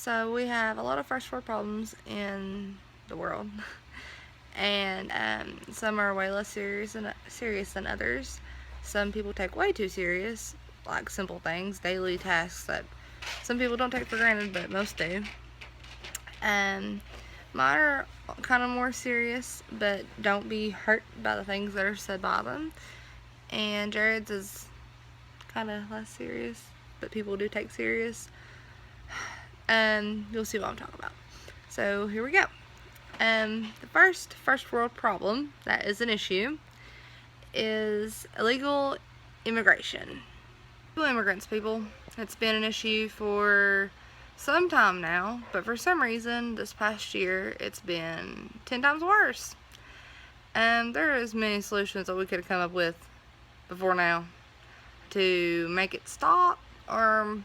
So we have a lot of first world problems in the world, and some are way less serious than others. Some people take way too serious, like simple things, daily tasks that some people don't take for granted, but most do. Um, Mine are kind of more serious, but don't be hurt by the things that are said by them. And Jared's is kind of less serious, but people do take serious. You'll see what I'm talking about. So here we go. The first world problem that is an issue is illegal immigration. Illegal immigrants, people. It's been an issue for some time now, but for some reason this past year it's been 10 times worse. There is many solutions that we could have come up with before now to make it stop, or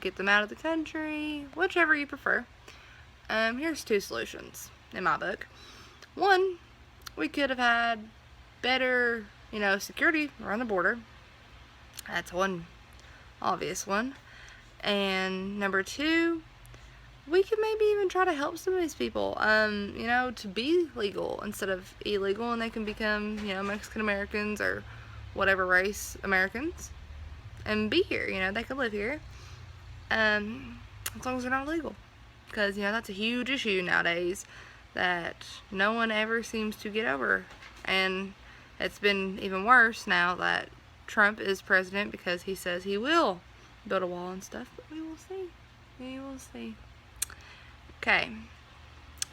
get them out of the country, whichever you prefer. Here's two solutions in my book. One, we could have had better, security around the border. That's one obvious one. And number two, we could maybe even try to help some of these people, to be legal instead of illegal, and they can become, Mexican Americans or whatever race Americans and be here. They could live here, as long as they're not illegal, because that's a huge issue nowadays that no one ever seems to get over. And it's been even worse now that Trump is president, because he says he will build a wall and stuff, but we will see. We will see. Okay,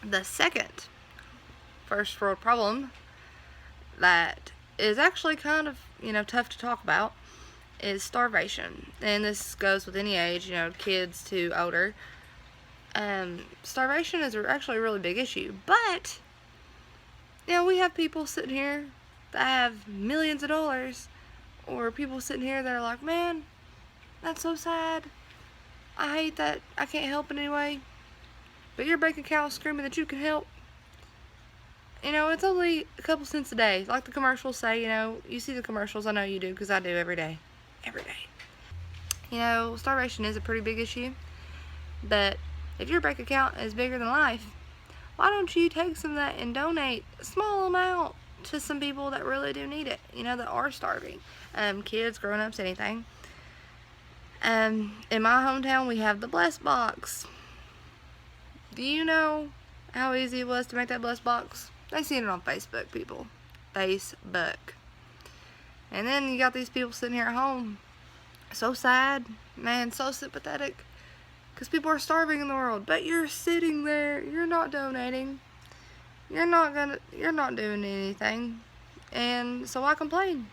the second first world problem that is actually kind of, tough to talk about is starvation. And this goes with any age, kids to older. Starvation is actually a really big issue, but we have people sitting here that have millions of dollars, or people sitting here that are like, man, that's so sad, I hate that I can't help in any way, but your bank account is screaming that you can help. It's only a couple cents a day, like the commercials say. You see the commercials, I know you do, because I do every day. Starvation is a pretty big issue, but if your bank account is bigger than life, why don't you take some of that and donate a small amount to some people that really do need it, that are starving, kids, grown-ups, anything. In my hometown, we have the Bless Box. Do you know how easy it was to make that Bless Box? They seen it on Facebook, people. Facebook. And then you got these people sitting here at home. So sad, man, so sympathetic. Because people are starving in the world. But you're sitting there, you're not donating. You're not doing anything. And so why complain?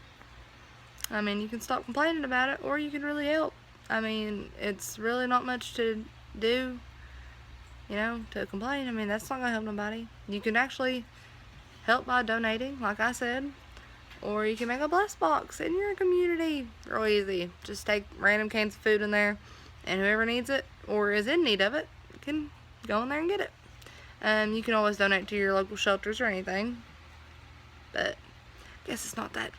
You can stop complaining about it, or you can really help. It's really not much to do, to complain. That's not going to help nobody. You can actually help by donating, like I said, or you can make a Bless Box in your community. Real easy. Just take random cans of food in there, and whoever needs it or is in need of it can go in there and get it. You can always donate to your local shelters or anything, but I guess it's not that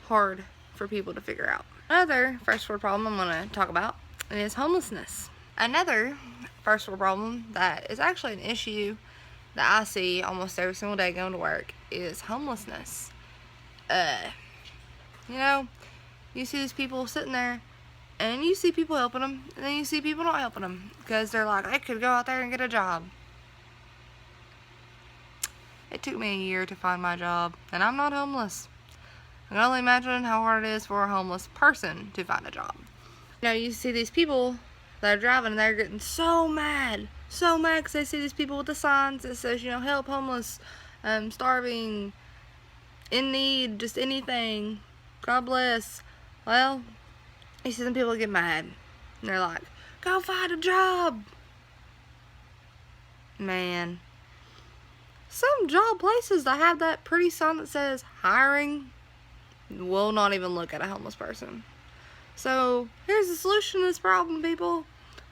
hard for people to figure out. Another first world problem I'm going to talk about is homelessness. Another first world problem that is actually an issue that I see almost every single day going to work is homelessness. You see these people sitting there, and you see people helping them, and then you see people not helping them, because they're like, I could go out there and get a job. It took me a year to find my job, and I'm not homeless. I can only imagine how hard it is for a homeless person to find a job. You see these people that are driving, and they're getting so mad because they see these people with the signs that says, help homeless, starving, in need, just anything, God bless. Well, you see some people get mad, and they're like, go find a job. Man, some job places that have that pretty sign that says hiring will not even look at a homeless person. So here's the solution to this problem, people.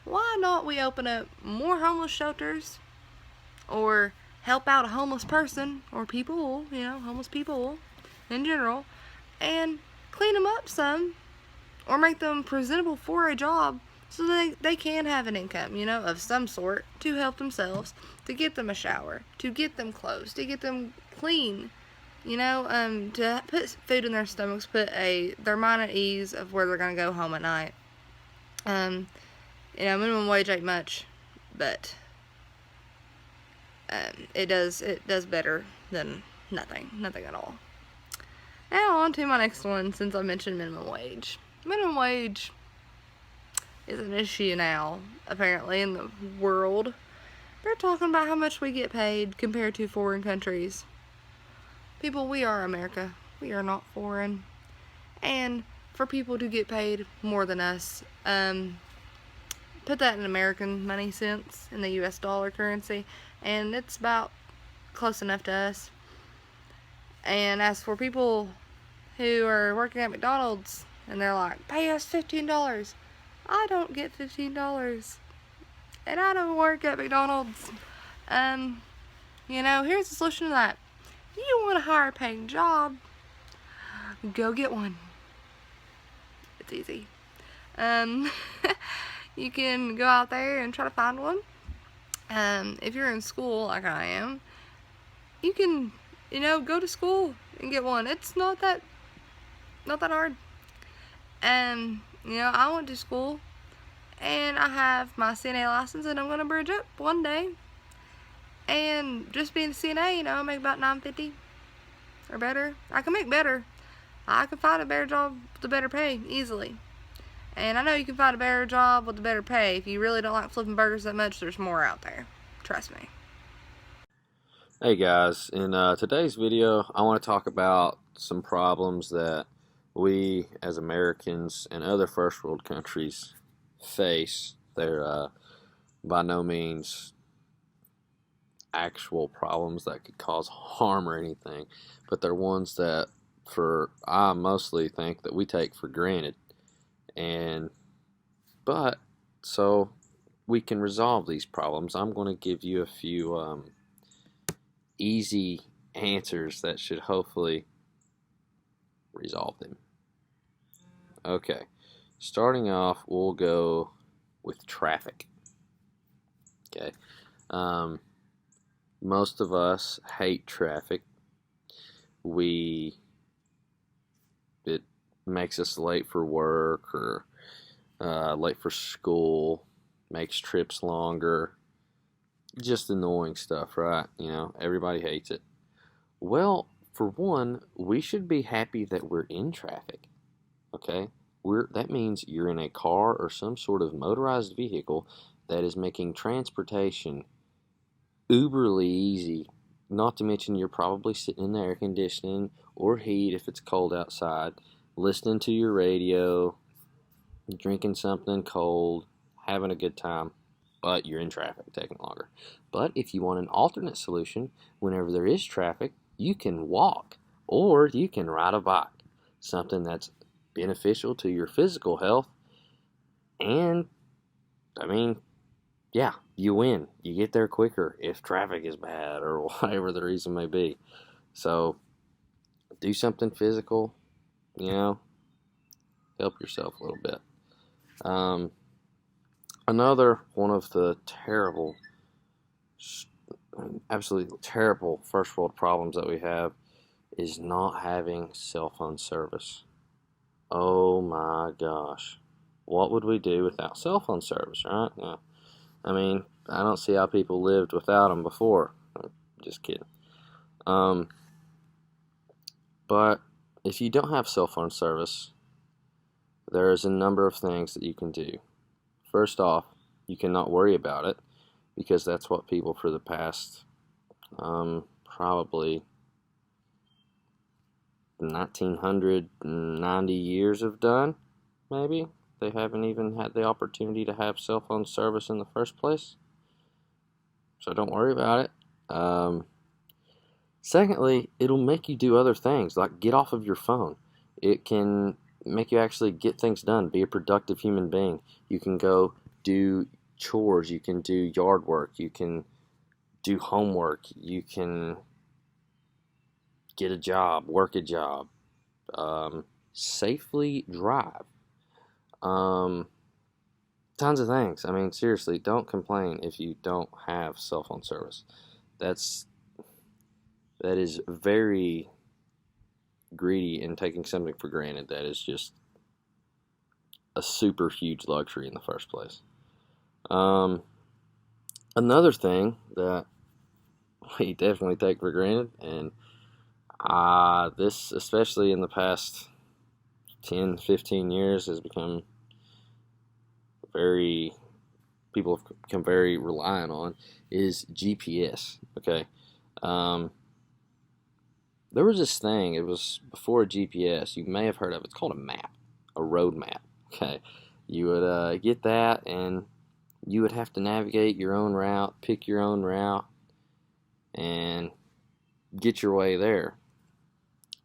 Why not we open up more homeless shelters, or help out a homeless person, or people, homeless people in general, and clean them up some, or make them presentable for a job, so they can have an income, of some sort to help themselves, to get them a shower, to get them clothes, to get them clean, to put food in their stomachs, put their mind at ease of where they're going to go home at night. Minimum wage ain't much, but it does better than nothing at all. Now on to my next one, since I mentioned minimum wage. Minimum wage is an issue now, apparently, in the world. They're talking about how much we get paid compared to foreign countries. People, we are America. We are not foreign. And for people to get paid more than us, put that in American money cents, in the US dollar currency, and it's about close enough to us. And as for people who are working at McDonald's and they're like, pay us $15, I don't get $15, and I don't work at McDonald's. Here's the solution to that. You want a higher paying job, go get one. It's easy. You can go out there and try to find one. If you're in school like I am, you can, go to school and get one. It's not that hard. I went to school and I have my CNA license, and I'm going to bridge up one day. And just being a CNA, I make about $9.50 or better. I can make better. I can find a better job with a better pay easily. And I know you can find a better job with a better pay. If you really don't like flipping burgers that much, there's more out there. Trust me. Hey guys, in today's video I want to talk about some problems that we as Americans and other first world countries face. They're by no means actual problems that could cause harm or anything, but they're ones that I mostly think that we take for granted. But so we can resolve these problems, I'm going to give you a few easy answers that should hopefully resolve them. Okay, starting off, we'll go with traffic. Okay, most of us hate traffic. It makes us late for work or late for school, makes trips longer. Just annoying stuff, right? Everybody hates it. Well, for one, we should be happy that we're in traffic. Okay? That means you're in a car or some sort of motorized vehicle that is making transportation uberly easy. Not to mention you're probably sitting in the air conditioning or heat if it's cold outside, listening to your radio, drinking something cold, having a good time. But you're in traffic, taking longer. But if you want an alternate solution, whenever there is traffic, you can walk or you can ride a bike. Something that's beneficial to your physical health. And, you win. You get there quicker if traffic is bad or whatever the reason may be. So, do something physical, help yourself a little bit. Another one of the absolutely terrible first world problems that we have is not having cell phone service. Oh my gosh. What would we do without cell phone service, right? Yeah. I don't see how people lived without them before. Just kidding. But if you don't have cell phone service, there's a number of things that you can do. First off, you cannot worry about it because that's what people for the past probably 1990 years have done, maybe. They haven't even had the opportunity to have cell phone service in the first place. So don't worry about it. Secondly, it'll make you do other things, like get off of your phone. It can make you actually get things done, be a productive human being. You can go do chores, you can do yard work, you can do homework, you can get a job, work a job, safely drive. tons of things. I mean, seriously, don't complain if you don't have cell phone service. That's that is very greedy and taking something for granted. That is just a super huge luxury in the first place. Um, Another thing that we definitely take for granted, and this, especially in the past 10, 15 years, has become very, people have become very reliant on, is GPS. Okay. Um, there was this thing, it was before GPS, you may have heard of it. It's called a map, a road map. Okay. You would get that, and you would have to navigate your own route, pick your own route, and get your way there.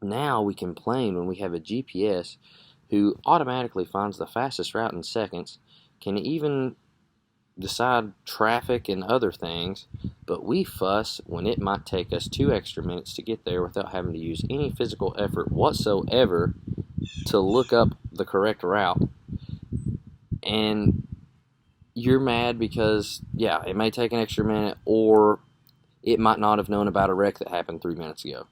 Now we complain when we have a GPS who automatically finds the fastest route in seconds, can even decide traffic and other things, but we fuss when it might take us 2 extra minutes to get there without having to use any physical effort whatsoever to look up the correct route. And you're mad because, yeah, it may take an extra minute, or it might not have known about a wreck that happened 3 minutes ago.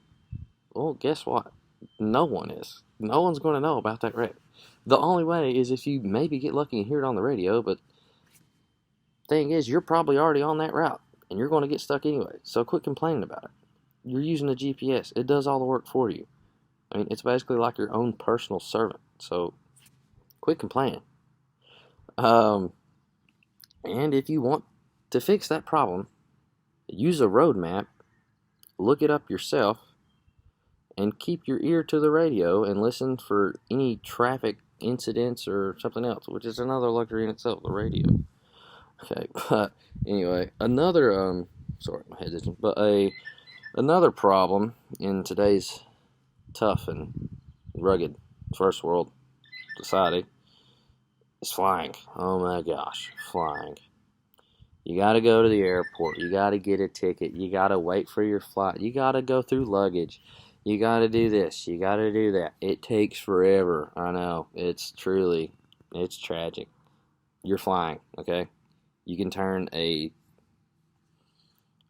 Well, guess what? No one is. No one's going to know about that wreck. The only way is if you maybe get lucky and hear it on the radio, but thing is, you're probably already on that route, and you're going to get stuck anyway. So quit complaining about it. You're using a GPS. It does all the work for you. I mean, it's basically like your own personal servant. So quit complaining. And if you want to fix that problem, use a road map, look it up yourself, and keep your ear to the radio and listen for any traffic incidents or something else, which is another luxury in itself, the radio. Okay, but anyway, another sorry, my head's itching. But another problem in today's tough and rugged first world society is flying. Oh my gosh, flying. You gotta go to the airport. You gotta get a ticket. You gotta wait for your flight. You gotta go through luggage. You gotta do this. You gotta do that. It takes forever. I know. It's tragic. You're flying, okay? You can turn a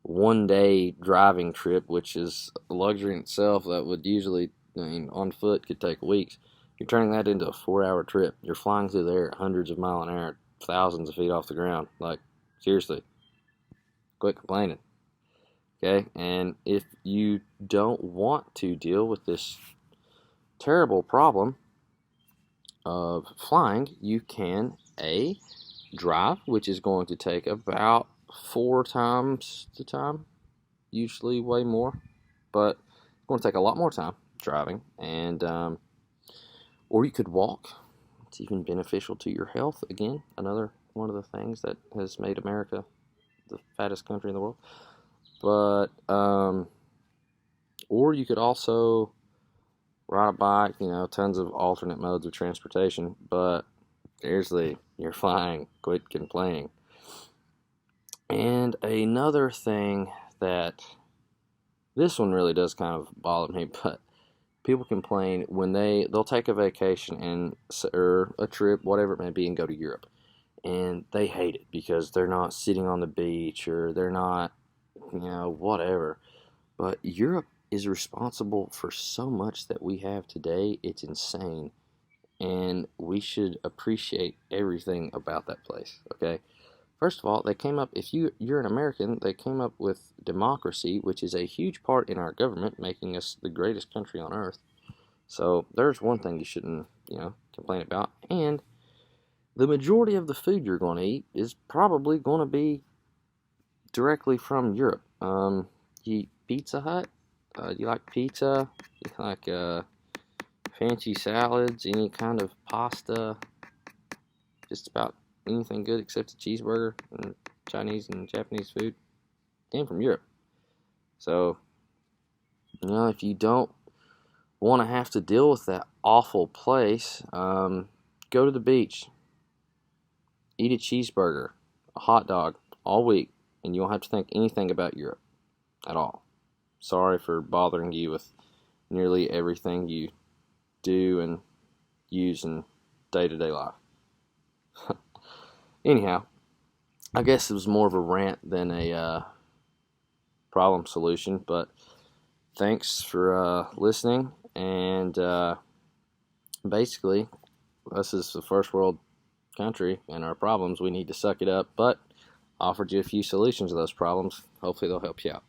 1 day driving trip, which is a luxury in itself that would usually, I mean, on foot could take weeks. You're turning that into a 4-hour trip. You're flying through the air at hundreds of miles an hour, thousands of feet off the ground. Like, seriously, quit complaining. Okay? And if you don't want to deal with this terrible problem of flying, you can drive, which is going to take about 4 times the time, usually way more, but it's going to take a lot more time driving. And or you could walk. It's even beneficial to your health. Again, another one of the things that has made America the fattest country in the world. But or you could also ride a bike. Tons of alternate modes of transportation. But seriously, you're flying. Quit complaining. And another thing that, this one really does kind of bother me, but people complain when they'll take a vacation or a trip, whatever it may be, and go to Europe, and they hate it because they're not sitting on the beach, or they're not, whatever. But Europe is responsible for so much that we have today. It's insane. And we should appreciate everything about that place, okay? First of all, they came up, if you're an American, they came up with democracy, which is a huge part in our government, making us the greatest country on earth. So there's one thing you shouldn't, complain about. And the majority of the food you're going to eat is probably going to be directly from Europe. You eat Pizza Hut? You like pizza? You like fancy salads? Any kind of pasta? Just about anything good except a cheeseburger and Chinese and Japanese food came from Europe. So, if you don't want to have to deal with that awful place, go to the beach, eat a cheeseburger, a hot dog all week, and you won't have to think anything about Europe at all. Sorry for bothering you with nearly everything you do and use in day-to-day life. Anyhow, I guess it was more of a rant than a problem solution, but thanks for listening. And basically, us as the first world country and our problems, we need to suck it up, but offered you a few solutions to those problems. Hopefully they'll help you out.